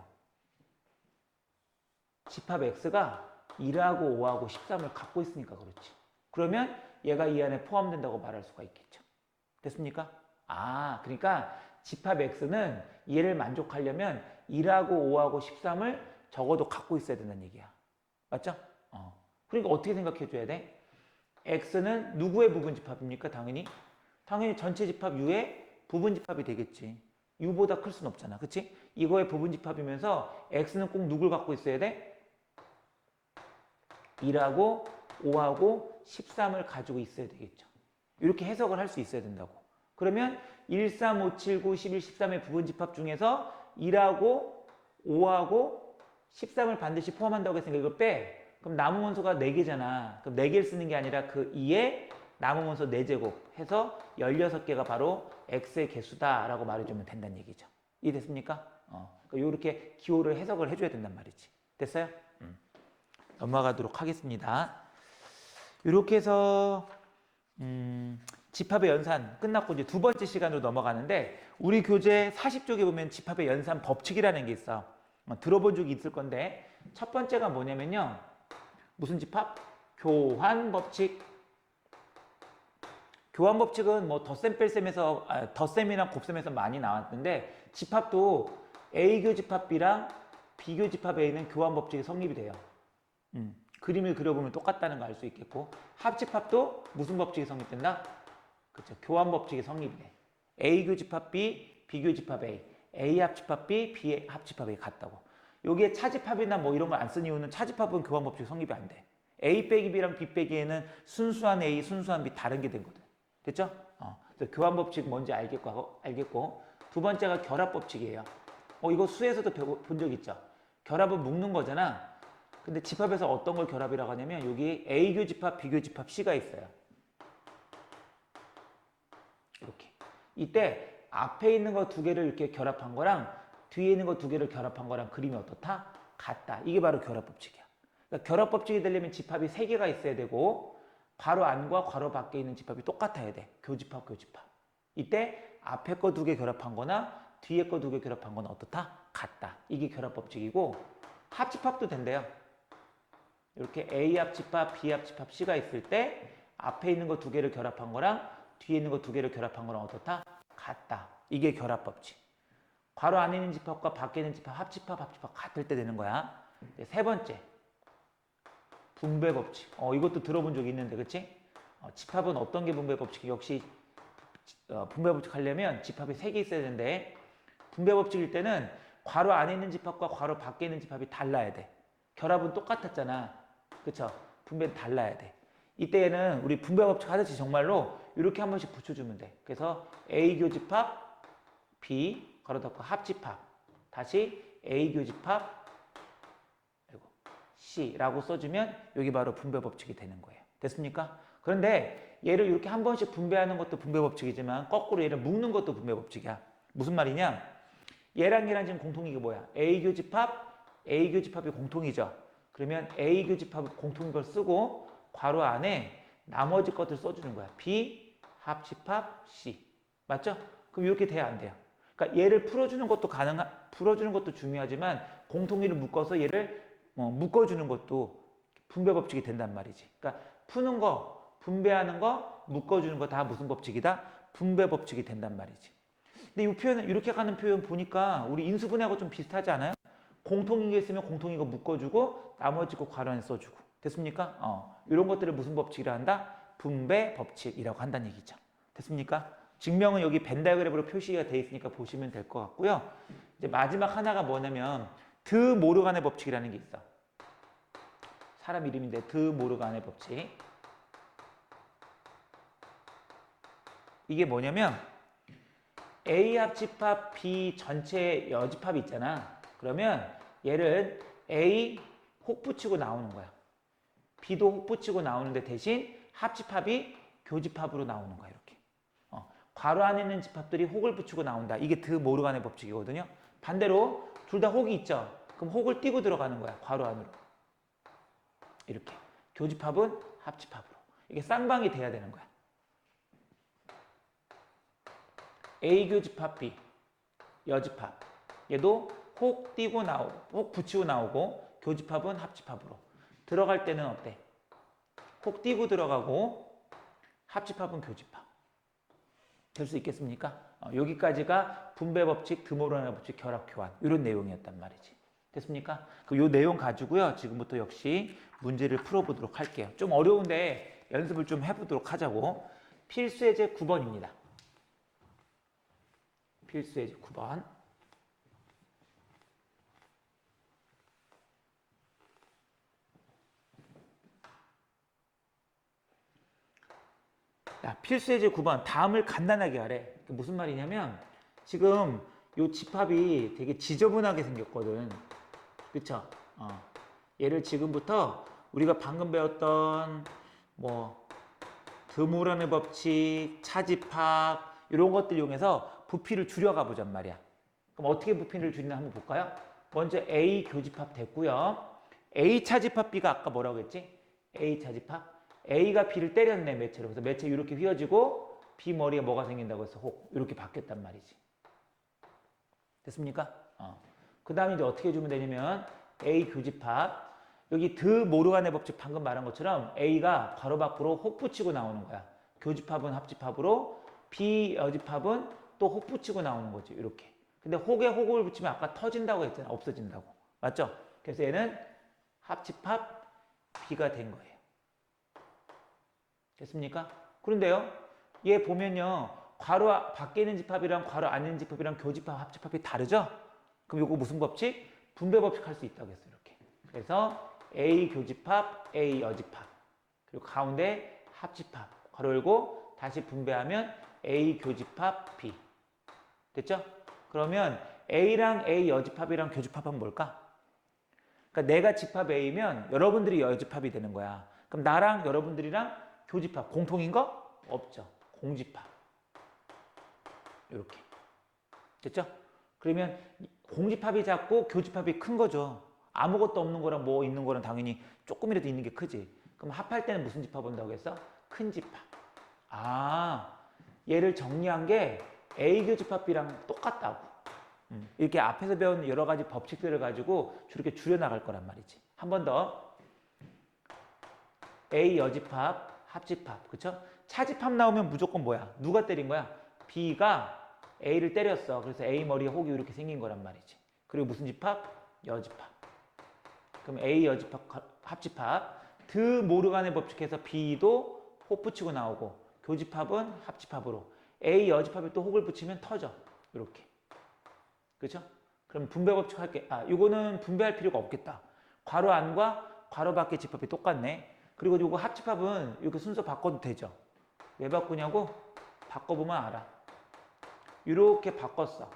집합 X가 1하고 5하고 13을 갖고 있으니까 그렇지. 그러면 얘가 이 안에 포함된다고 말할 수가 있겠죠. 됐습니까? 그러니까 집합 X는 얘를 만족하려면 1하고 5하고 13을 적어도 갖고 있어야 된다는 얘기야. 맞죠? 그러니까 어떻게 생각해 줘야 돼? X는 누구의 부분집합입니까? 당연히 전체 집합 U의 부분집합이 되겠지. u보다 클 수는 없잖아. 그치? 이거의 부분집합이면서 x는 꼭 누굴 갖고 있어야 돼? 2하고 5하고 13을 가지고 있어야 되겠죠. 이렇게 해석을 할 수 있어야 된다고. 그러면 1, 3, 5, 7, 9, 11, 13의 부분집합 중에서 1하고 5하고 13을 반드시 포함한다고 했으니까 이걸 빼. 그럼 남은 원소가 4개잖아. 그럼 4개를 쓰는 게 아니라 그 2에 남은 원소 4제곱 해서 16개가 바로 x의 개수다라고 말해주면 된다는 얘기죠. 이해됐습니까? 이렇게 기호를 해석을 해줘야 된단 말이지. 됐어요? 넘어가도록 하겠습니다. 이렇게 해서 집합의 연산 끝났고 이제 두 번째 시간으로 넘어가는데 우리 교재 40쪽에 보면 집합의 연산 법칙이라는 게 있어. 들어본 적이 있을 건데 첫 번째가 뭐냐면요. 무슨 집합? 교환 법칙. 교환 법칙은 뭐 덧셈 뺄셈에서 덧셈이랑 곱셈에서 많이 나왔는데 집합도 A교 집합 B랑 B교 집합 A는 교환 법칙이 성립이 돼요. 그림을 그려보면 똑같다는 거 알 수 있겠고 합집합도 무슨 법칙이 성립된다? 그렇죠. 교환 법칙이 성립이 돼. A교 집합 B, B교 집합 A, A 합집합 B, B 합집합 A 같다고. 여기에 차집합이나 뭐 이런 걸 안 쓴 이유는 차집합은 교환 법칙이 성립이 안 돼. A 빼기 B랑 B 빼기 A는 순수한 A, 순수한 B 다른 게 되거든. 됐죠? 그래서 교환 법칙 뭔지 알겠고 두 번째가 결합 법칙이에요. 이거 수에서도 본 적 있죠? 결합은 묶는 거잖아. 근데 집합에서 어떤 걸 결합이라고 하냐면 여기 A교 집합, B교 집합 C가 있어요. 이렇게. 이때 앞에 있는 거 두 개를 이렇게 결합한 거랑 뒤에 있는 거 두 개를 결합한 거랑 그림이 어떻다? 같다. 이게 바로 결합 법칙이야. 그러니까 결합 법칙이 되려면 집합이 세 개가 있어야 되고 괄호 안과 괄호 밖에 있는 집합이 똑같아야 돼. 교집합, 교집합. 이때 앞에 거 두 개 결합한 거나 뒤에 거 두 개 결합한 거는 어떻다? 같다. 이게 결합 법칙이고 합집합도 된대요. 이렇게 A 합집합, B 합집합, C가 있을 때 앞에 있는 거 두 개를 결합한 거랑 뒤에 있는 거 두 개를 결합한 거랑 어떻다? 같다. 이게 결합 법칙. 괄호 안에 있는 집합과 밖에 있는 집합, 합집합, 합집합 같을 때 되는 거야. 세 번째, 분배 법칙. 이것도 들어본 적이 있는데, 그치? 집합은 어떤 게 분배 법칙이? 역시 분배 법칙 하려면 집합이 세 개 있어야 되는데 분배 법칙일 때는 괄호 안에 있는 집합과 괄호 밖에 있는 집합이 달라야 돼. 결합은 똑같았잖아. 그쵸? 분배는 달라야 돼. 이때에는 우리 분배 법칙 하듯이 정말로 이렇게 한 번씩 붙여주면 돼. 그래서 A 교집합, B, 괄호 닫고 합집합. 다시 A 교집합, C라고 써주면 여기 바로 분배 법칙이 되는 거예요. 됐습니까? 그런데 얘를 이렇게 한 번씩 분배하는 것도 분배 법칙이지만 거꾸로 얘를 묶는 것도 분배 법칙이야. 무슨 말이냐? 얘랑 얘랑 지금 공통이가 뭐야? A 교집합이 공통이죠. 그러면 A 교집합 공통인 걸 쓰고 괄호 안에 나머지 것들 써주는 거야. B 합집합 C. 맞죠? 그럼 이렇게 돼야 안 돼요. 그러니까 얘를 풀어주는 것도 중요하지만 공통이를 묶어서 얘를 묶어주는 것도 분배 법칙이 된단 말이지. 그러니까 푸는 거, 분배하는 거, 묶어주는 거 다 무슨 법칙이다? 분배 법칙이 된단 말이지. 근데 이 표현은 이렇게 가는 표현 보니까 우리 인수분해하고 좀 비슷하지 않아요? 공통인 게 있으면 공통인 거 묶어주고 나머지 거 괄호 안에 써주고. 됐습니까? 이런 것들을 무슨 법칙이라 한다? 분배 법칙이라고 한다는 얘기죠. 됐습니까? 증명은 여기 벤 다이어그램으로 표시가 되어 있으니까 보시면 될 것 같고요. 이제 마지막 하나가 뭐냐면 드 모르간의 법칙이라는 게 있어. 사람 이름인데 드 모르간의 법칙. 이게 뭐냐면 A 합집합 B 전체 여집합이 있잖아. 그러면 얘를 A 혹 붙이고 나오는 거야. B도 혹 붙이고 나오는데 대신 합집합이 교집합으로 나오는 거야. 이렇게. 괄호 안에 있는 집합들이 혹을 붙이고 나온다. 이게 드 모르간의 법칙이거든요. 반대로 둘 다 혹이 있죠. 그럼 혹을 띄고 들어가는 거야. 괄호 안으로. 이렇게. 교집합은 합집합으로. 이게 쌍방이 돼야 되는 거야. A 교집합 B 여집합. 얘도 혹 띄고 나오고 혹 붙이고 나오고 교집합은 합집합으로. 들어갈 때는 어때? 혹 띄고 들어가고 합집합은 교집합. 될 수 있겠습니까? 여기까지가 분배 법칙, 드모르간의 법칙, 결합 교환 이런 내용이었단 말이지. 됐습니까? 요 내용 가지고요. 지금부터 역시 문제를 풀어보도록 할게요. 좀 어려운데 연습을 좀 해보도록 하자고. 필수 예제 9번입니다. 필수 예제 9번. 자, 필수 예제 9번. 다음을 간단하게 하래. 무슨 말이냐면 지금 요 집합이 되게 지저분하게 생겼거든. 그쵸? 얘를 지금부터 우리가 방금 배웠던 뭐 드모란의 법칙, 차집합 이런 것들 이용해서 부피를 줄여가 보잔 말이야. 그럼 어떻게 부피를 줄이나 한번 볼까요? 먼저 A 교집합 됐고요. A 차집합 B가 아까 뭐라고 했지? A 차집합. A가 B를 때렸네, 매체로. 그래서 매체 이렇게 휘어지고 B 머리에 뭐가 생긴다고 해서 혹 이렇게 바뀌었단 말이지. 됐습니까? 그 다음에 이제 어떻게 해주면 되냐면 A 교집합. 여기 드 모르간의 법칙 방금 말한 것처럼 A가 괄호 밖으로 혹 붙이고 나오는 거야. 교집합은 합집합으로, B 여집합은 또 혹 붙이고 나오는 거지. 이렇게. 근데 혹에 혹을 붙이면 아까 터진다고 했잖아. 없어진다고. 맞죠? 그래서 얘는 합집합 B가 된 거예요. 됐습니까? 그런데요. 얘 보면요. 괄호 밖에 있는 집합이랑 괄호 안에 있는 집합이랑 교집합, 합집합이 다르죠? 그럼 이거 무슨 법칙? 분배 법칙 할 수 있다고 했어요. 이렇게. 그래서 A 교집합, A 여집합. 그리고 가운데 합집합. 괄호 열고 다시 분배하면 A 교집합, B. 됐죠? 그러면 A랑 A 여집합이랑 교집합은 뭘까? 그러니까 내가 집합 A면 여러분들이 여집합이 되는 거야. 그럼 나랑 여러분들이랑 교집합 공통인 거? 없죠. 공집합. 이렇게. 됐죠? 그러면 공집합이 작고 교집합이 큰 거죠. 아무것도 없는 거랑 뭐 있는 거랑 당연히 조금이라도 있는 게 크지. 그럼 합할 때는 무슨 집합 온다고 했어? 큰 집합. 얘를 정리한 게 A 교집합 B랑 똑같다고. 이렇게 앞에서 배운 여러 가지 법칙들을 가지고 저렇게 줄여나갈 거란 말이지. 한 번 더. A 여집합, 합집합. 그쵸? 차집합 나오면 무조건 뭐야? 누가 때린 거야? B가 A를 때렸어. 그래서 A 머리에 혹이 이렇게 생긴 거란 말이지. 그리고 무슨 집합? 여집합. 그럼 A 여집합, 합집합. 드 모르간의 법칙에서 B도 혹 붙이고 나오고 교집합은 합집합으로 A 여집합에 또 혹을 붙이면 터져. 이렇게. 그렇죠? 그럼 분배 법칙 할게. 이거는 분배할 필요가 없겠다. 괄호 안과 괄호 밖의 집합이 똑같네. 그리고 이거 합집합은 이렇게 순서 바꿔도 되죠. 왜 바꾸냐고? 바꿔보면 알아. 이렇게 바꿨어.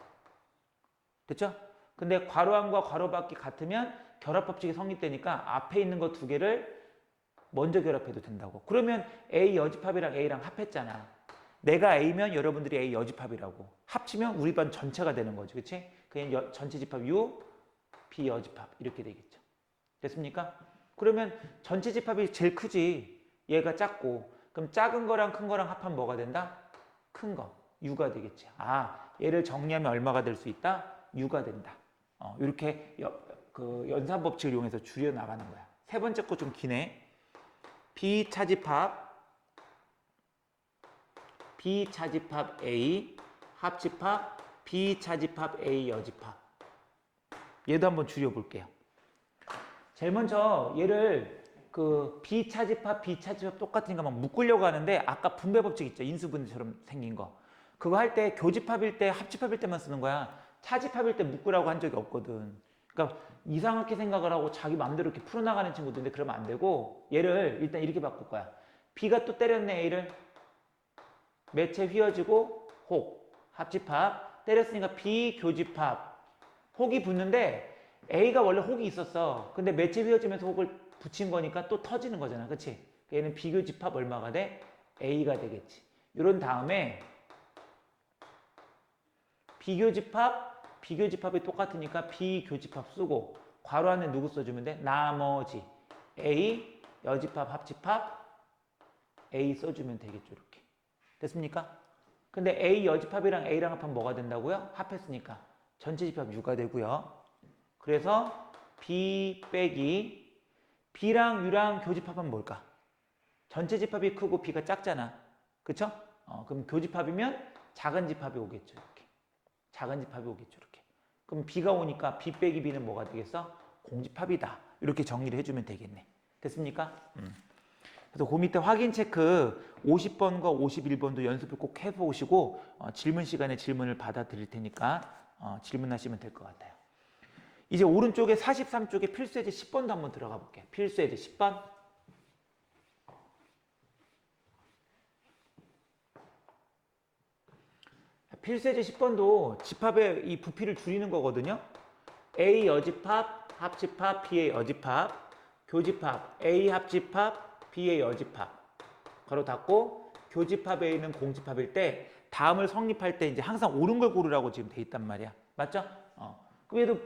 됐죠? 근데 괄호 안과 괄호 밖이 같으면 결합 법칙이 성립되니까 앞에 있는 거 두 개를 먼저 결합해도 된다고. 그러면 A 여집합이랑 A랑 합했잖아. 내가 A면 여러분들이 A 여집합이라고. 합치면 우리 반 전체가 되는 거지. 그치? 그냥 전체 집합 U, B 여집합 이렇게 되겠죠. 됐습니까? 그러면 전체 집합이 제일 크지. 얘가 작고. 그럼 작은 거랑 큰 거랑 합하면 뭐가 된다? 큰 거. U가 되겠지. 얘를 정리하면 얼마가 될 수 있다? U가 된다. 이렇게 연산 법칙을 이용해서 줄여 나가는 거야. 세 번째 거 좀 기네. 비차집합 A, 합집합, 비차집합 A 여집합. 얘도 한번 줄여볼게요. 제일 먼저 얘를 비차집합 똑같으니까 막 묶으려고 하는데 아까 분배 법칙 있죠? 인수분해처럼 생긴 거. 그거 할 때 교집합일 때, 합집합일 때만 쓰는 거야. 차집합일 때 묶으라고 한 적이 없거든. 그러니까 이상하게 생각을 하고 자기 마음대로 이렇게 풀어나가는 친구들인데 그러면 안 되고 얘를 일단 이렇게 바꿀 거야. B가 또 때렸네 A를. 매체 휘어지고 혹 합집합 때렸으니까 비교집합 혹이 붙는데 A가 원래 혹이 있었어. 근데 매체 휘어지면서 혹을 붙인 거니까 또 터지는 거잖아. 그치? 얘는 비교집합 얼마가 돼? A가 되겠지. 이런 다음에 비교집합이 똑같으니까 비교집합 쓰고 괄호 안에 누구 써주면 돼? 나머지 A 여집합 합집합 A 써주면 되겠죠. 이렇게. 됐습니까? 근데 A 여집합이랑 A랑 합하면 뭐가 된다고요? 합했으니까 전체 집합 U가 되고요. 그래서 B 빼기 B랑 U랑 교집합은 뭘까? 전체 집합이 크고 B가 작잖아. 그쵸? 그럼 교집합이면 작은 집합이 오겠죠. 이렇게. 작은 집합이 오겠죠. 이렇게. 그럼 B가 오니까 B 빼기 B는 뭐가 되겠어? 공집합이다. 이렇게 정리를 해주면 되겠네. 됐습니까? 그래서 그 밑에 확인 체크 50번과 51번도 연습을 꼭 해보시고 질문 시간에 질문을 받아드릴 테니까 질문하시면 될 것 같아요. 이제 오른쪽에 43쪽에 필수예제 10번도 한번 들어가 볼게요. 필수예제 10번. 필수예제 10번도 집합의 이 부피를 줄이는 거거든요. A 여집합, 합집합, B의 여집합, 교집합, A 합집합, B의 여집합. 가로 닫고 교집합 A는 공집합일 때 다음을 성립할 때 이제 항상 옳은 걸 고르라고 지금 돼 있단 말이야. 맞죠? 그래도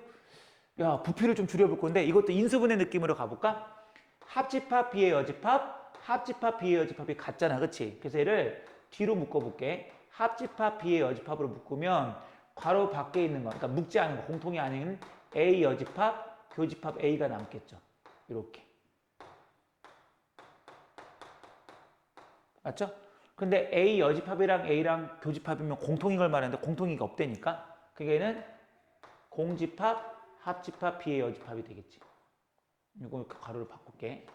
야, 부피를 좀 줄여볼 건데 이것도 인수분해 느낌으로 가볼까? 합집합 B의 여집합, 합집합 B의 여집합이 같잖아. 그치? 그래서 얘를 뒤로 묶어볼게. 합집합 B의 여집합으로 묶으면 괄호 밖에 있는 거, 그러니까 묶지 않은 거, 공통이 아닌 A 여집합, 교집합 A가 남겠죠. 이렇게. 맞죠? 근데 A 여집합이랑 A랑 교집합이면 공통인 걸 말하는데 공통이가 없다니까? 그게 얘는 공집합, 합집합, B의 여집합이 되겠지. 이거 가로를 바꿀게.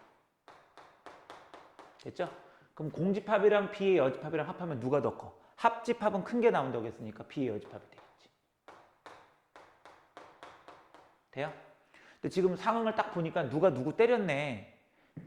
됐죠? 그럼 공집합이랑 B의 여집합이랑 합하면 누가 더 커? 합집합은 큰 게 나온다고 했으니까 B의 여집합이 되겠지. 돼요? 근데 지금 상황을 딱 보니까 누가 누구 때렸네.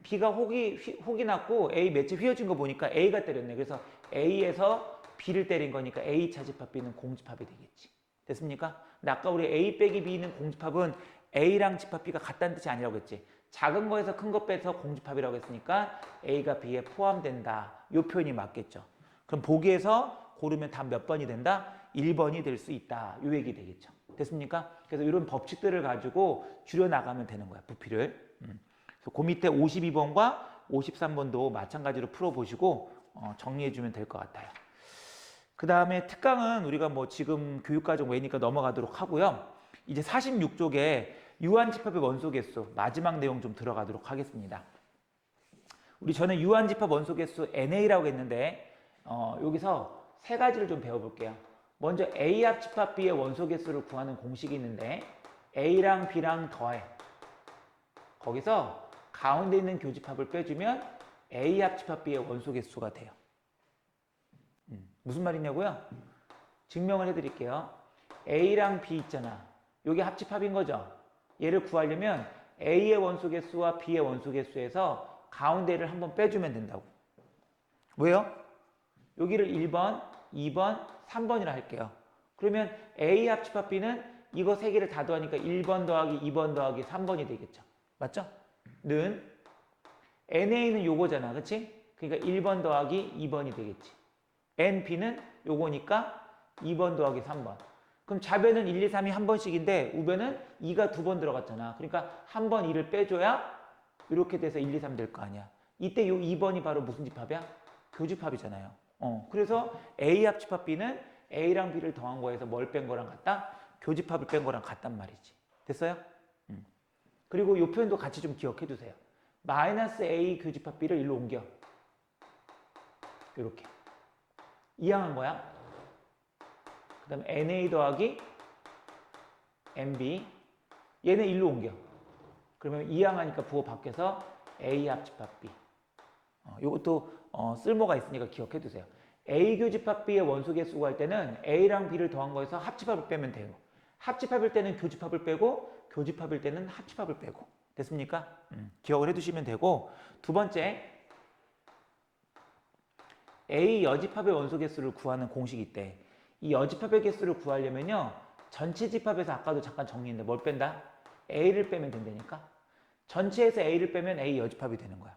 B가 혹이 났고 A 맷집 휘어진 거 보니까 A가 때렸네. 그래서 A에서 B를 때린 거니까 A 차집합 B는 공집합이 되겠지. 됐습니까? 근데 아까 우리 A 빼기 B는 공집합은 A랑 집합 B가 같다는 뜻이 아니라고 했지. 작은 거에서 큰 거 빼서 공집합이라고 했으니까 A가 B에 포함된다. 이 표현이 맞겠죠. 그럼 보기에서 고르면 답 몇 번이 된다? 1번이 될 수 있다. 이 얘기 되겠죠. 됐습니까? 그래서 이런 법칙들을 가지고 줄여나가면 되는 거야. 부피를. 그래서 그 밑에 52번과 53번도 마찬가지로 풀어보시고 정리해주면 될 것 같아요. 그 다음에 특강은 우리가 뭐 지금 교육과정 외니까 넘어가도록 하고요. 이제 46쪽에 유한집합의 원소개수 마지막 내용 좀 들어가도록 하겠습니다. 우리 전에 유한집합 원소개수 NA라고 했는데 여기서 세 가지를 좀 배워볼게요. 먼저 A 합집합 B의 원소개수를 구하는 공식이 있는데 A랑 B랑 더해. 거기서 가운데 있는 교집합을 빼주면 A 합집합 B의 원소개수가 돼요. 무슨 말이냐고요? 증명을 해드릴게요. A랑 B 있잖아. 이게 합집합인 거죠. 얘를 구하려면 A의 원소개수와 B의 원소개수에서 가운데를 한번 빼주면 된다고. 왜요? 여기를 1번, 2번, 3번이라 할게요. 그러면 A 합집합 B는 이거 세 개를 다 더하니까 1번 더하기 2번 더하기 3번이 되겠죠. 맞죠? 는 NA는 요거잖아. 그치? 그러니까 1번 더하기 2번이 되겠지. NB는 요거니까 2번 더하기 3번. 그럼 좌변은 1, 2, 3이 한 번씩인데 우변은 2가 두 번 들어갔잖아. 그러니까 한 번 2를 빼줘야 이렇게 돼서 1, 2, 3 될 거 아니야. 이때 요 2번이 바로 무슨 집합이야? 교집합이잖아요. 그래서 A 합집합 B는 A랑 B를 더한 거에서 뭘 뺀 거랑 같다? 교집합을 뺀 거랑 같단 말이지. 됐어요? 그리고 이 표현도 같이 좀 기억해 두세요. 마이너스 A 교집합 B를 일로 옮겨. 이렇게. 이항한 거야. 그 다음에 NA 더하기 NB. 얘는 일로 옮겨. 그러면 이항하니까 부호 밖에서 A 합집합 B. 이것도 쓸모가 있으니까 기억해 두세요. A 교집합 B의 원소개수 구할 때는 A랑 B를 더한 거에서 합집합을 빼면 돼요. 합집합일 때는 교집합을 빼고 교집합일 때는 합집합을 빼고. 됐습니까? 기억을 해두시면 되고 두 번째 A 여집합의 원소개수를 구하는 공식이 있대. 이 여집합의 개수를 구하려면요. 전체 집합에서 아까도 잠깐 정리했는데 뭘 뺀다? A를 빼면 된다니까. 전체에서 A를 빼면 A 여집합이 되는 거야.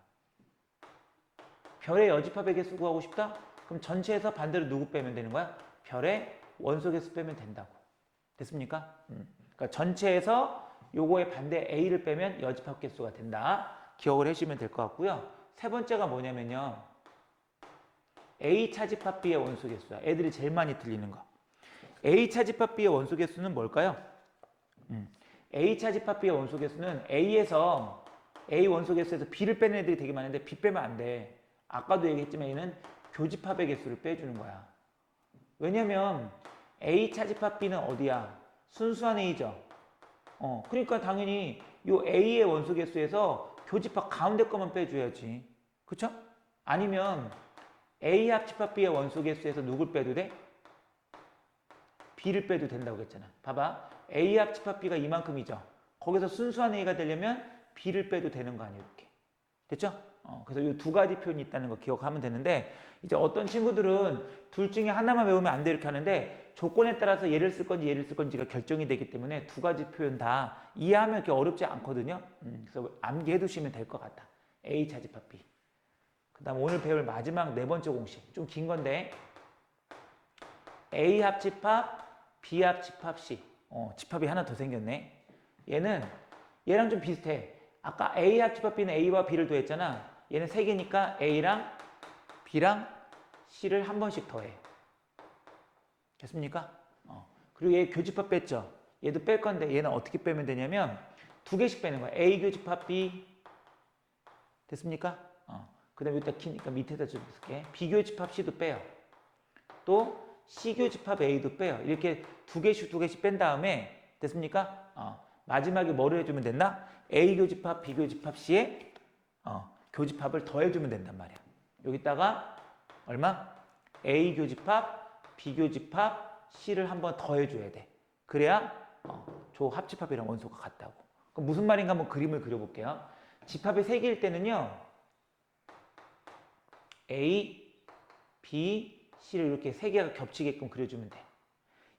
별의 여집합의 개수 구하고 싶다? 그럼 전체에서 반대로 누구 빼면 되는 거야? 별의 원소개수 빼면 된다고. 됐습니까? 그러니까 전체에서 요거의 반대 A를 빼면 여집합 개수가 된다. 기억을 해주시면 될 것 같고요. 세 번째가 뭐냐면요. A 차집합 B의 원소개수야. 애들이 제일 많이 틀리는 거. A 차집합 B의 원소개수는 뭘까요? A 차집합 B의 원소개수는 A에서 A 원소개수에서 B를 빼는 애들이 되게 많은데 B 빼면 안 돼. 아까도 얘기했지만 얘는 교집합의 개수를 빼주는 거야. 왜냐면 A 차집합 B는 어디야? 순수한 A죠. 그러니까 당연히 이 A의 원소개수에서 교집합 가운데 것만 빼줘야지. 그쵸? 아니면 A 합집합 B의 원소 개수에서 누굴 빼도 돼? B를 빼도 된다고 했잖아. 봐봐. A 합집합 B가 이만큼이죠. 거기서 순수한 A가 되려면 B를 빼도 되는 거 아니에요, 이렇게. 됐죠? 그래서 이 두 가지 표현이 있다는 거 기억하면 되는데, 이제 어떤 친구들은 둘 중에 하나만 외우면 안 돼 이렇게 하는데, 조건에 따라서 얘를 쓸 건지 얘를 쓸 건지가 결정이 되기 때문에 두 가지 표현 다 이해하면 이렇게 어렵지 않거든요. 그래서 암기해 두시면 될 것 같다. A 차집합 B. 그 다음 오늘 배울 마지막 네 번째 공식. 좀 긴 건데, A 합집합, B 합집합 C. 집합이 하나 더 생겼네. 얘랑 좀 비슷해. 아까 A 합집합 B는 A와 B를 더했잖아. 얘는 세 개니까 A랑 B랑 C를 한 번씩 더해. 됐습니까? 그리고 얘 교집합 뺐죠. 얘도 뺄 건데 얘는 어떻게 빼면 되냐면 두 개씩 빼는 거야. A 교집합 B. 됐습니까? 그 다음에 여기다 키니까 밑에다 좀 쓸게. B 교집합 C도 빼요. 또 C 교집합 A도 빼요. 이렇게 두 개씩 뺀 다음에 됐습니까? 마지막에 뭐를 해주면 된다? A 교집합 B 교집합 C에 교집합을 더해주면 된단 말이야. 여기다가 얼마? A 교집합 B 교집합 C를 한번 더해줘야 돼. 그래야 조 합집합이랑 원소가 같다고. 그럼 무슨 말인가 한번 그림을 그려볼게요. 집합이 세 개일 때는요. A, B, C를 이렇게 세 개가 겹치게끔 그려주면 돼.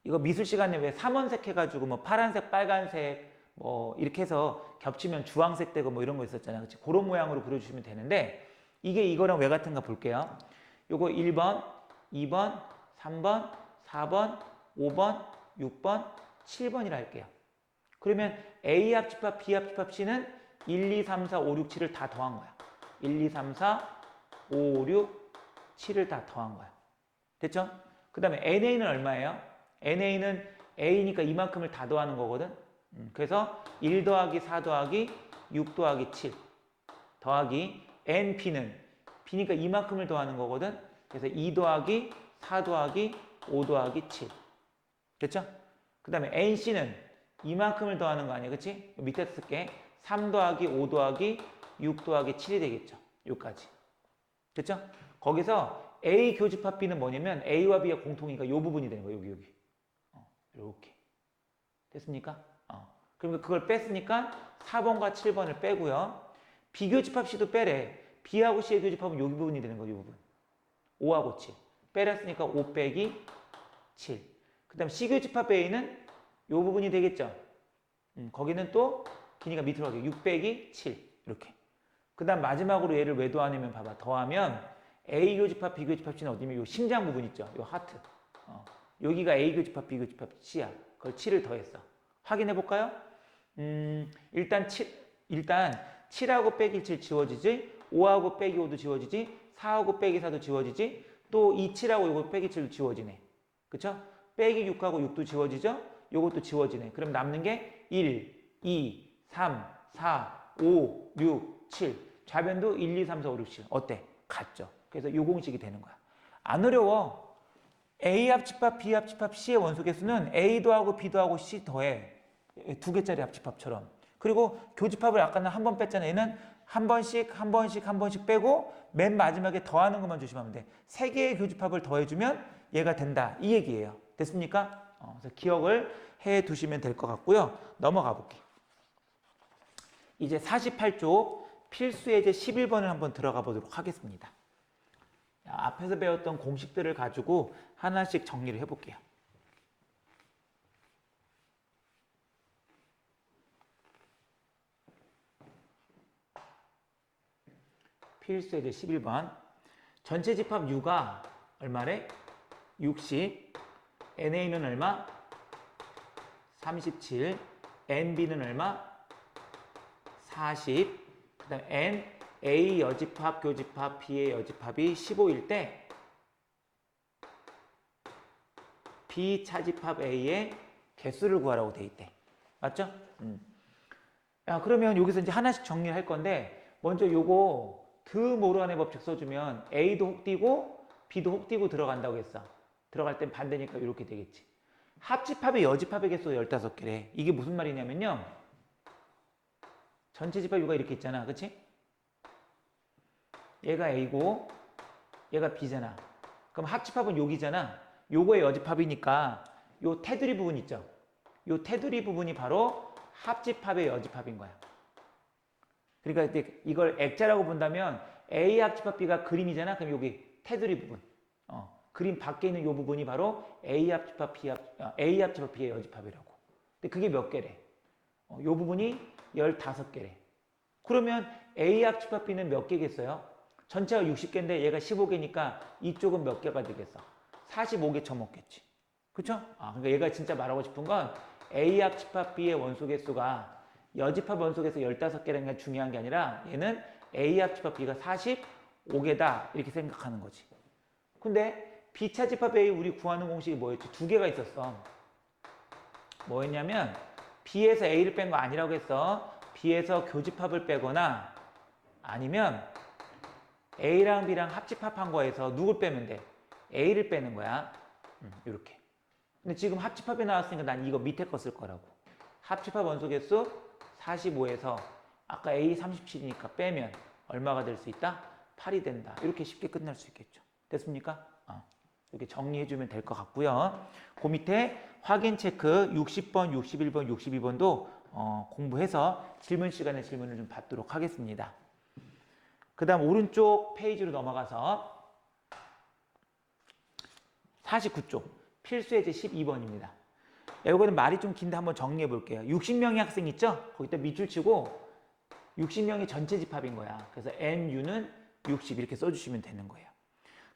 이거 미술 시간에 왜 삼원색 해가지고 뭐 파란색, 빨간색 뭐 이렇게 해서 겹치면 주황색 되고 뭐 이런 거 있었잖아요. 그치? 그런 모양으로 그려주시면 되는데 이게 이거랑 왜 같은가 볼게요. 요거 1번, 2번, 3번, 4번, 5번, 6번, 7번이라 할게요. 그러면 A 합집합, B 합집합 C는 1, 2, 3, 4, 5, 6, 7을 다 더한 거야. 1, 2, 3, 4, 5, 6, 7을 다 더한 거야. 됐죠? 그 다음에 NA는 얼마예요? NA는 A니까 이만큼을 다 더하는 거거든. 그래서 1 더하기 4 더하기 6 더하기 7 더하기 NP는 B니까 이만큼을 더하는 거거든. 그래서 2 더하기 4 더하기 5 더하기 7 됐죠? 그 다음에 NC는 이만큼을 더하는 거 아니야, 그치? 밑에 쓸게. 3 더하기 5 더하기 6 더하기 7이 되겠죠. 여기까지. 됐죠? 거기서 A 교집합 B는 뭐냐면 A와 B가 공통이니까 이 부분이 되는 거예요. 여기. 이렇게. 됐습니까? 그러면 그걸 뺐으니까 4번과 7번을 빼고요. B 교집합 C도 빼래. B하고 C의 교집합은 여기 부분이 되는 거예요. 이 부분. 5하고 7. 빼랬으니까 5 빼기 7. 그 다음 C 교집합 A는 이 부분이 되겠죠. 거기는 또 기니까 밑으로 가게 6 빼기 7. 이렇게. 그 다음 마지막으로 얘를 왜 더하냐면 봐봐. 더하면 A 교집합 B 교집합 C는 어디면 이 심장 부분 있죠. 이 하트. 여기가 A 교집합 B 교집합 C야. 그걸 7을 더했어. 확인해 볼까요? 일단 7하고 빼기 7 지워지지. 5하고 빼기 5도 지워지지. 4하고 빼기 4도 지워지지. 또 이 7하고 이거 빼기 7도 지워지네. 그쵸? 빼기 6하고 6도 지워지죠? 요것도 지워지네. 그럼 남는 게 1, 2, 3, 4, 5, 6, 7. 좌변도 1, 2, 3, 4, 5, 6, 7. 어때? 같죠? 그래서 요 공식이 되는 거야. 안 어려워. A 합집합, B 합집합, C의 원소 개수는 A도 하고 B도 하고 C 더해. 두 개짜리 합집합처럼. 그리고 교집합을 아까는 한 번 뺐잖아. 얘는 한 번씩 빼고 맨 마지막에 더하는 것만 조심하면 돼. 세 개의 교집합을 더해주면 얘가 된다. 이 얘기예요. 됐습니까? 그래서 기억을 해 두시면 될 것 같고요. 넘어가 볼게. 이제 48쪽 필수 예제 11번을 한번 들어가 보도록 하겠습니다. 앞에서 배웠던 공식들을 가지고 하나씩 정리를 해볼게요. 필수 예제 11번. 전체 집합 U가 얼마래? 60. NA는 얼마? 37. NB는 얼마? 40. 그 다음 N, A 여집합, 교집합, B의 여집합이 15일 때 B 차집합 A의 개수를 구하라고 돼 있대. 맞죠? 야, 그러면 여기서 이제 하나씩 정리를 할 건데 먼저 요거 드 모르간의 법칙 써주면 A도 혹 띄고 B도 혹 띄고 들어간다고 했어. 들어갈 땐 반대니까 이렇게 되겠지. 합집합의 여집합의 개수가 15개래. 이게 무슨 말이냐면요. 전체 집합 U가 이렇게 있잖아. 그치? 얘가 A고 얘가 B잖아. 그럼 합집합은 여기잖아. 요거의 여집합이니까 요 테두리 부분 있죠. 요 테두리 부분이 바로 합집합의 여집합인 거야. 그러니까 이제 이걸 액자라고 본다면 A 합집합 B가 그림이잖아. 그럼 여기 테두리 부분. 그림 밖에 있는 요 부분이 바로 A 합집합 B의 여집합이라고. 근데 그게 몇 개래? 요 부분이 15개래. 그러면 A 합집합 B는 몇 개겠어요? 전체가 60개인데 얘가 15개니까 이쪽은 몇 개가 되겠어? 45개 쳐먹겠지. 그쵸? 그러니까 얘가 진짜 말하고 싶은 건 A 합집합 B의 원소 개수가 여집합 원소 개수 15개라는 게 중요한 게 아니라 얘는 A 합집합 B가 45개다 이렇게 생각하는 거지. 근데 B차집합 A 우리 구하는 공식이 뭐였지? 두 개가 있었어. 뭐였냐면 B에서 A를 뺀 거 아니라고 했어. B에서 교집합을 빼거나 아니면 A랑 B랑 합집합한 거에서 누굴 빼면 돼? A를 빼는 거야. 이렇게. 근데 지금 합집합이 나왔으니까 난 이거 밑에 거 쓸 거라고. 합집합 원소 개수 45에서 아까 A 37이니까 빼면 얼마가 될 수 있다? 8이 된다. 이렇게 쉽게 끝날 수 있겠죠. 됐습니까? 이렇게 정리해주면 될 것 같고요. 그 밑에 확인 체크 60번, 61번, 62번도 공부해서 질문 시간에 질문을 좀 받도록 하겠습니다. 그 다음 오른쪽 페이지로 넘어가서 49쪽 필수 예제 12번입니다. 이거는 말이 좀 긴데 한번 정리해 볼게요. 60명의 학생 있죠? 거기다 밑줄 치고 60명이 전체 집합인 거야. 그래서 NU는 60 이렇게 써주시면 되는 거예요.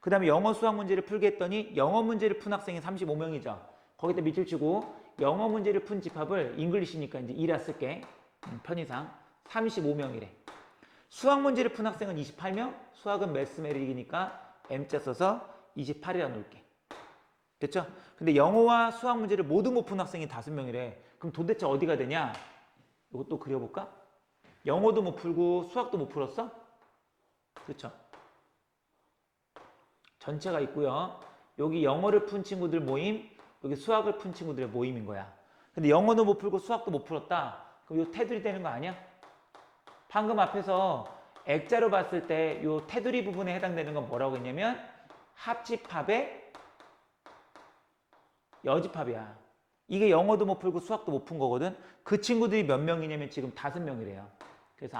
그 다음에 영어 수학 문제를 풀게 했더니 영어 문제를 푼 학생이 35명이죠. 거기다 밑줄 치고 영어 문제를 푼 집합을 잉글리시니까 이제 2라 쓸게. 편의상 35명이래. 수학 문제를 푼 학생은 28명, 수학은 매스메릭이니까 M자 써서 28이라 놓을게. 됐죠? 근데 영어와 수학 문제를 모두 못 푼 학생이 5명이래. 그럼 도대체 어디가 되냐? 이것도 그려볼까? 영어도 못 풀고 수학도 못 풀었어? 그렇죠? 전체가 있고요. 여기 영어를 푼 친구들 모임, 여기 수학을 푼 친구들의 모임인 거야. 근데 영어도 못 풀고 수학도 못 풀었다. 그럼 이 테두리 되는 거 아니야? 방금 앞에서 액자로 봤을 때 이 테두리 부분에 해당되는 건 뭐라고 했냐면 합집합의 여집합이야. 이게 영어도 못 풀고 수학도 못 푼 거거든. 그 친구들이 몇 명이냐면 지금 5명이래요. 그래서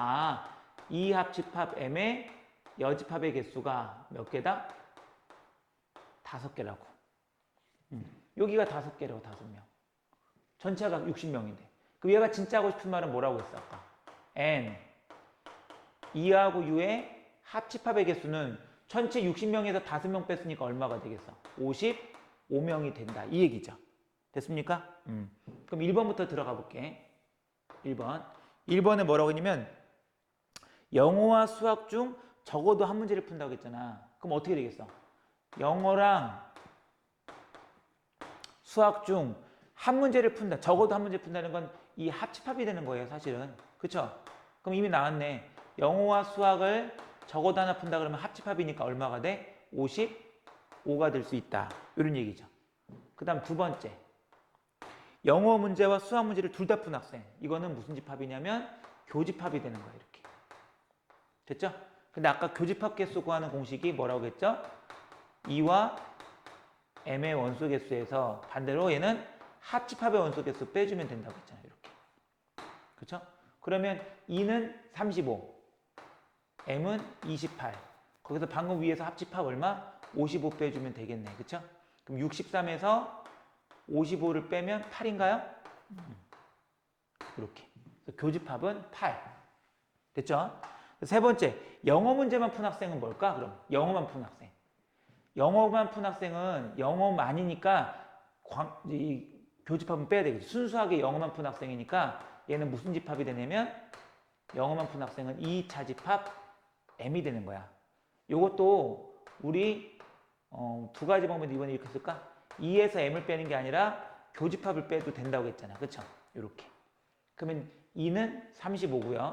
이 합집합 M의 여집합의 개수가 몇 개다? 5개라고. 여기가 5개라고 5명. 전체가 60명인데. 그럼 얘가 진짜 하고 싶은 말은 뭐라고 했어 아까? N E하고 U의 합집합의 개수는 전체 60명에서 5명 뺐으니까 얼마가 되겠어? 55명이 된다. 이 얘기죠. 됐습니까? 그럼 1번부터 들어가 볼게. 1번. 1번에 뭐라고 했냐면 영어와 수학 중 적어도 한 문제를 푼다고 했잖아. 그럼 어떻게 되겠어? 영어랑 수학 중 한 문제를 푼다. 적어도 한 문제 푼다는 건 이 합집합이 되는 거예요, 사실은. 그쵸? 그럼 이미 나왔네. 영어와 수학을 적어도 하나 푼다 그러면 합집합이니까 얼마가 돼? 55가 될 수 있다. 이런 얘기죠. 그 다음 두 번째. 영어 문제와 수학 문제를 둘 다 푼 학생. 이거는 무슨 집합이냐면 교집합이 되는 거예요, 이렇게. 됐죠? 근데 아까 교집합 개수 구하는 공식이 뭐라고 했죠? 2와 M의 원소 개수에서 반대로 얘는 합집합의 원소 개수 빼주면 된다고 했잖아요. 이렇게. 그렇죠? 그러면 2는 35, M은 28. 거기서 방금 위에서 합집합 얼마? 55 빼주면 되겠네. 그렇죠? 그럼 63에서 55를 빼면 8인가요? 이렇게. 그래서 교집합은 8. 됐죠? 세 번째, 영어 문제만 푼 학생은 뭘까? 그럼 영어만 푼 학생. 영어만 푼 학생은 영어만이니까 이 교집합은 빼야 되겠지. 순수하게 영어만 푼 학생이니까 얘는 무슨 집합이 되냐면 영어만 푼 학생은 2차 집합 M이 되는 거야. 이것도 우리 두 가지 방법인데 이번에 이렇게 쓸까? 2에서 M을 빼는 게 아니라 교집합을 빼도 된다고 했잖아. 그쵸? 이렇게. 그러면 2는 35고요.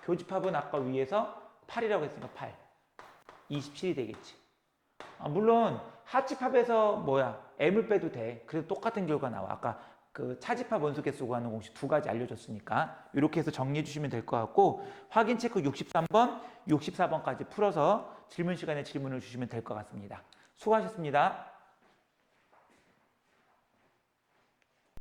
교집합은 아까 위에서 8이라고 했으니까 8. 27이 되겠지. 물론 합집합에서 M을 빼도 돼. 그래도 똑같은 결과 나와. 아까 그 차집합 원소개수 구하는 공식 두 가지 알려줬으니까 이렇게 해서 정리해 주시면 될 것 같고 확인 체크 63번, 64번까지 풀어서 질문 시간에 질문을 주시면 될 것 같습니다. 수고하셨습니다.